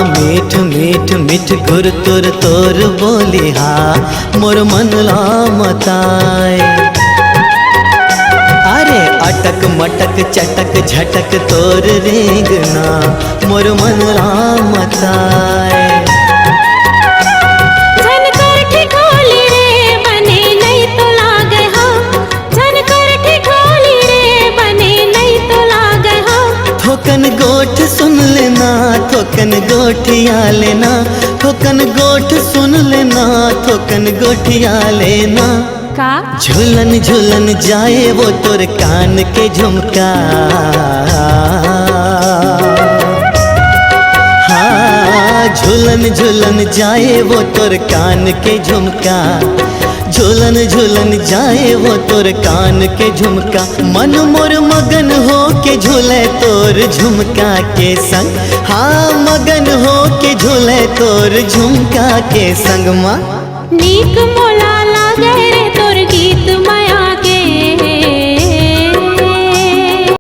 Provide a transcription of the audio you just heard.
मीठ मीठ मीठ गुर तुर तोर बोली हा मोर मन ला मताए। अरे अटक मटक चटक झटक तोर रेंगना मोर मन ला मताए। थोकन गोठ सुन लेना थोकन गोठिया लेना, थोकन गोठ सुन लेना थोकन गोठिया लेना। का झूलन झूलन जाए वो तोर कान के झुमका, हाँ झूलन झूलन जाए वो तोर कान के झुमका। झूलन झूलन जाए वो तोर कान के झुमका। मन मोर मगन हो के झूले तोर झुमका के संग, हाँ मगन हो के झूले तोर झुमका के संग। माँ नीक मोला